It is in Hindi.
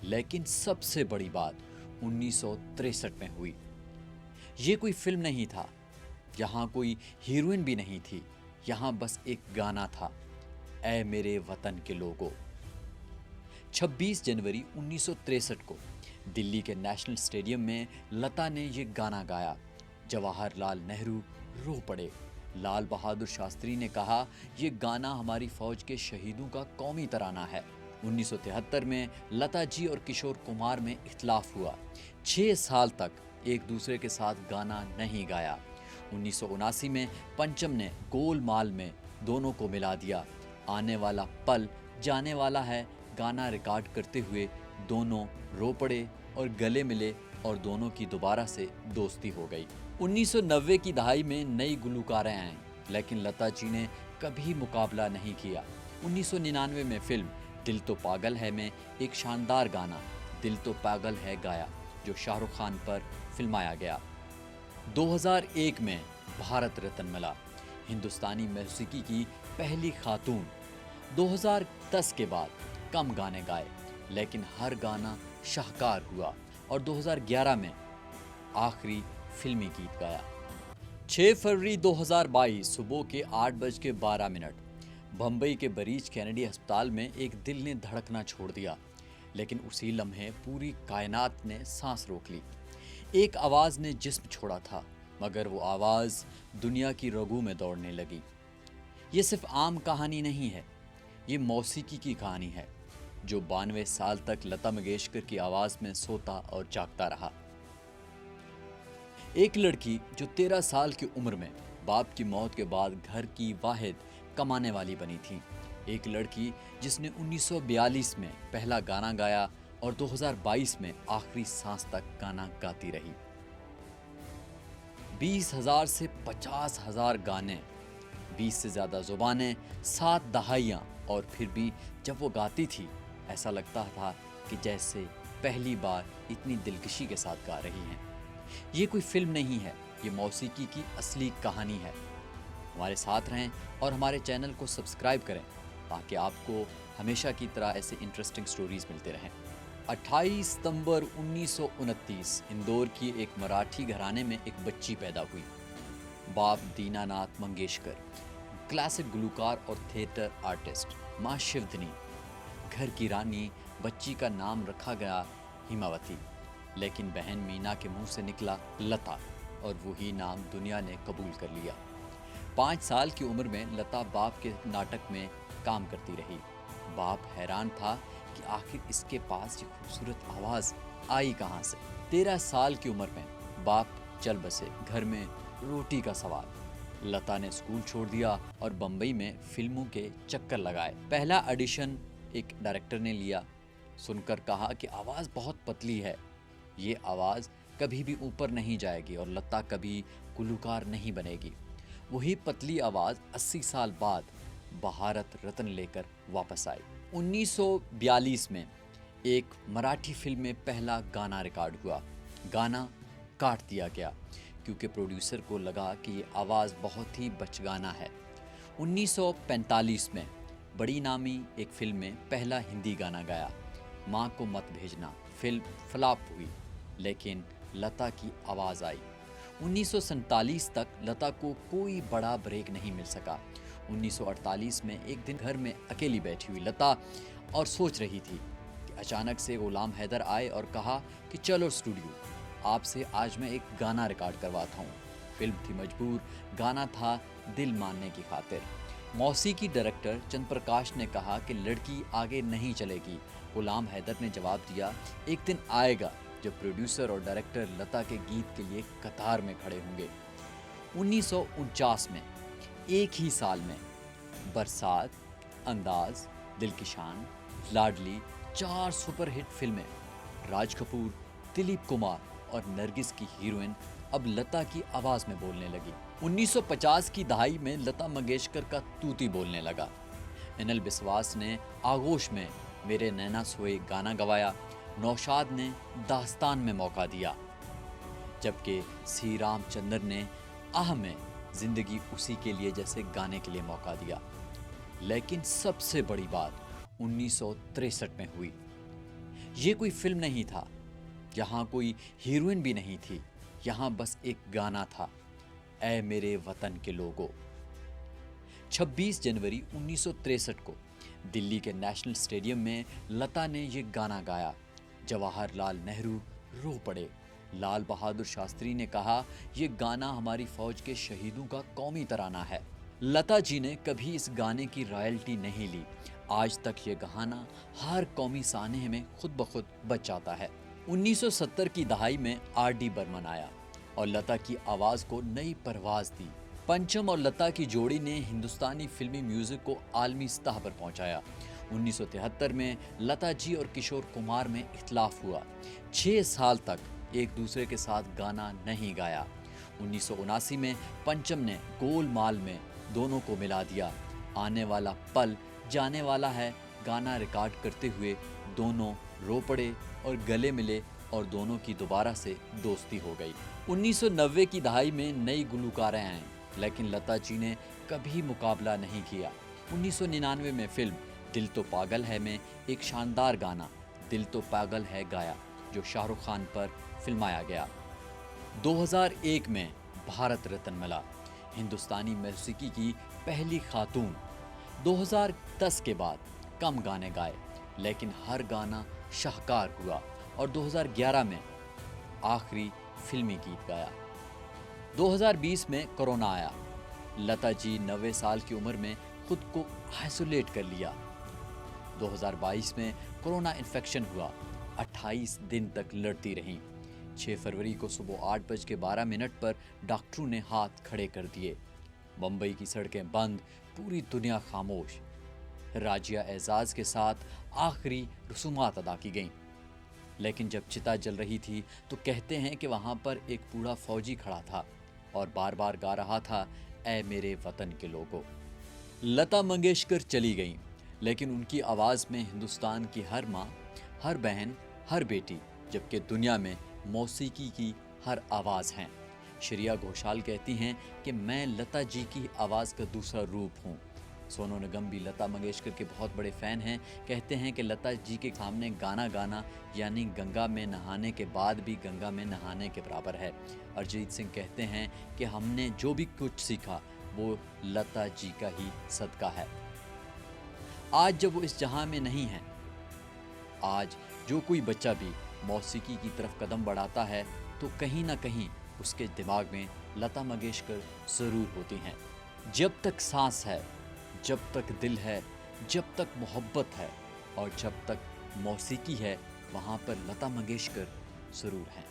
लेकिन सबसे बड़ी बात 1963 में हुई। ये कोई फिल्म नहीं था, यहाँ कोई हीरोइन भी नहीं थी, यहाँ बस एक गाना था, ऐ मेरे वतन के लोगों। 26 जनवरी 1963 को दिल्ली के नेशनल स्टेडियम में लता ने ये गाना गाया। जवाहरलाल नेहरू रो पड़े। लाल बहादुर शास्त्री ने कहा, ये गाना हमारी फौज के शहीदों का कौमी तराना है। 1973 में लता जी और किशोर कुमार में इख्तिलाफ हुआ। 6 साल तक एक दूसरे के साथ गाना नहीं गाया। 1979 में पंचम ने गोलमाल में दोनों को मिला दिया। आने वाला पल जाने वाला है गाना रिकॉर्ड करते हुए दोनों रो पड़े और गले मिले और दोनों की दोबारा से दोस्ती हो गई। 1990 की दहाई में नई गुलकारें आईं, लेकिन लता जी ने कभी मुकाबला नहीं किया। 1999 में फिल्म दिल तो पागल है में एक शानदार गाना दिल तो पागल है गाया, जो शाहरुख खान पर फिल्माया गया। 2001 में भारत रत्न मिला, हिंदुस्तानी मौसीकी की पहली खातून। 2010 के बाद कम गाने गाए, लेकिन हर गाना शाहकार हुआ और 2011 में आखिरी फिल्मी गीत गाया। 6 फरवरी 2022 सुबह के 8:12 बम्बई के बरीच कैनेडी अस्पताल में एक दिल ने धड़कना छोड़ दिया, लेकिन उसी लम्हे पूरी कायनात ने सांस रोक ली। एक आवाज़ ने जिस्म छोड़ा था, मगर वो आवाज़ दुनिया की रगों में दौड़ने लगी। ये सिर्फ आम कहानी नहीं है, ये मौसीकी की कहानी है, जो 92 साल तक लता मंगेशकर की आवाज़ में सोता और जागता रहा। एक लड़की जो 13 साल की उम्र में बाप की मौत के बाद घर की वाहिद कमाने वाली बनी थी। एक लड़की जिसने 1942 में पहला गाना गाया और 2022 में आखिरी सांस तक गाना गाती रही। 20,000 से 50,000 गाने, 20 से ज़्यादा ज़ुबानें, 7 दहाइयाँ, और फिर भी जब वो गाती थी ऐसा लगता था कि जैसे पहली बार इतनी दिलकशी के साथ गा रही हैं। ये कोई फिल्म नहीं है, ये मौसीकी की असली कहानी है। हमारे साथ रहें और हमारे चैनल को सब्सक्राइब करें ताकि आपको हमेशा की तरह ऐसे इंटरेस्टिंग स्टोरीज मिलते रहें। 28 सितंबर 1929 इंदौर की एक मराठी घराने में एक बच्ची पैदा हुई। बाप दीनानाथ मंगेशकर, क्लासिक गुलकार और थिएटर आर्टिस्ट। माँ शिवधनी, घर की रानी। बच्ची का नाम रखा गया हिमावती, लेकिन बहन मीना के मुंह से निकला लता, और वही नाम दुनिया ने कबूल कर लिया। 5 साल की उम्र में लता बाप के नाटक में काम करती रही। बाप हैरान था कि आखिर इसके पास ये खूबसूरत आवाज़ आई कहाँ से। 13 साल की उम्र में बाप चल बसे, घर में रोटी का सवाल। लता ने स्कूल छोड़ दिया और बम्बई में फिल्मों के चक्कर लगाए। पहला ऑडिशन एक डायरेक्टर ने लिया, सुनकर कहा कि आवाज़ बहुत पतली है, ये आवाज़ कभी भी ऊपर नहीं जाएगी और लता कभी गुलकार नहीं बनेगी। वही पतली आवाज़ 80 साल बाद भारत रत्न लेकर वापस आई। 1942 में एक मराठी फिल्म में पहला गाना रिकॉर्ड हुआ। गाना काट दिया गया क्योंकि प्रोड्यूसर को लगा कि ये आवाज़ बहुत ही बचगाना है। 1945 में बड़ी नामी एक फिल्म में पहला हिंदी गाना गाया, माँ को मत भेजना। फिल्म फ्लॉप हुई, लेकिन लता की आवाज़ आई। 1947 तक लता को कोई बड़ा ब्रेक नहीं मिल सका। 1948 में एक दिन घर में अकेली बैठी हुई लता और सोच रही थी कि अचानक से गुलाम हैदर आए और कहा कि चलो स्टूडियो, आपसे आज मैं एक गाना रिकॉर्ड करवाता हूँ। फिल्म थी मजबूर, गाना था दिल मानने की खातिर। मौसीकी डायरेक्टर चंद्र प्रकाश ने कहा कि लड़की आगे नहीं चलेगी। गुलाम हैदर ने जवाब दिया, एक दिन आएगा जब प्रोड्यूसर और डायरेक्टर लता के गीत के लिए कतार में खड़े होंगे। 1949 में एक ही साल में बरसात, अंदाज, दिल की शान, लाडली, 4 सुपरहिट फिल्में। राज कपूर, दिलीप कुमार और नरगिस की हीरोइन अब लता की आवाज़ में बोलने लगी। 1950 की दहाई में लता मंगेशकर का तूती बोलने लगा। अनिल बिस्वास ने आगोश में मेरे नैना सोए गाना गवाया। नौशाद ने दास्तान में मौका दिया, जबकि सी रामचंद्र ने आह में जिंदगी उसी के लिए जैसे गाने के लिए मौका दिया। लेकिन सबसे बड़ी बात 1963 में हुई। ये कोई फिल्म नहीं था, यहाँ कोई हीरोइन भी नहीं थी, यहाँ बस एक गाना था, ऐ मेरे वतन के लोगों। 26 जनवरी 1963 को दिल्ली के नेशनल स्टेडियम में लता ने ये गाना गाया। जवाहरलाल नेहरू रो पड़े। लाल बहादुर शास्त्री ने कहा, ये गाना हमारी फौज के शहीदों का कौमी तराना है। लता जी ने कभी इस गाने की रॉयल्टी नहीं ली। आज तक ये गाना हर कौमी सानहे में खुद ब खुद बच जाता है। 1970 की दहाई में आर.डी. बर्मन आया और लता की आवाज को नई परवाज दी। पंचम और लता की जोड़ी ने हिंदुस्तानी फिल्मी म्यूजिक को आलमी सतह पर पहुंचाया। 1973 में लता जी और किशोर कुमार में इख्तिलाफ हुआ। 6 साल तक एक दूसरे के साथ गाना नहीं गाया। 1979 में पंचम ने गोलमाल में दोनों को मिला दिया। आने वाला पल जाने वाला है गाना रिकॉर्ड करते हुए दोनों रो पड़े और गले मिले और दोनों की दोबारा से दोस्ती हो गई। 1990 की दहाई में नई गुलकारें आईं, लेकिन लता जी ने कभी मुकाबला नहीं किया। 1999 में फिल्म दिल तो पागल है में एक शानदार गाना दिल तो पागल है गाया, जो शाहरुख खान पर फिल्माया गया। 2001 में भारत रत्न मिला, हिंदुस्तानी मौसीकी की पहली खातून। 2010 के बाद कम गाने गाए, लेकिन हर गाना शाहकार हुआ और 2011 में आखिरी फिल्मी गीत गाया। 2020 में कोरोना आया। लता जी 90 साल की उम्र में खुद को आइसोलेट कर लिया। 2022 में कोरोना इन्फेक्शन हुआ, 28 दिन तक लड़ती रहीं। 6 फरवरी को सुबह 8:12 पर डॉक्टरों ने हाथ खड़े कर दिए। मुंबई की सड़कें बंद, पूरी दुनिया खामोश। राजिया एजाज के साथ आखिरी रसूमात अदा की गईं। लेकिन जब चिता जल रही थी तो कहते हैं कि वहां पर एक बूढ़ा फौजी खड़ा था और बार बार गा रहा था, ऐ मेरे वतन के लोगों। लता मंगेशकर चली गईं, लेकिन उनकी आवाज़ में हिंदुस्तान की हर माँ, हर बहन, हर बेटी, जबकि दुनिया में मौसीकी की हर आवाज़ हैं। श्रेया घोषाल कहती हैं कि मैं लता जी की आवाज़ का दूसरा रूप हूँ। सोनू निगम भी लता मंगेशकर के बहुत बड़े फ़ैन हैं। कहते हैं कि लता जी के सामने गाना गाना यानी गंगा में नहाने के बाद भी गंगा में नहाने के बराबर है। अरिजीत सिंह कहते हैं कि हमने जो भी कुछ सीखा वो लता जी का ही सदका है। आज जब वो इस जहां में नहीं हैं, आज जो कोई बच्चा भी मौसीकी की तरफ कदम बढ़ाता है तो कहीं ना कहीं उसके दिमाग में लता मंगेशकर ज़रूर होती हैं। जब तक सांस है, जब तक दिल है, जब तक मोहब्बत है और जब तक मौसीकी है, वहाँ पर लता मंगेशकर ज़रूर हैं।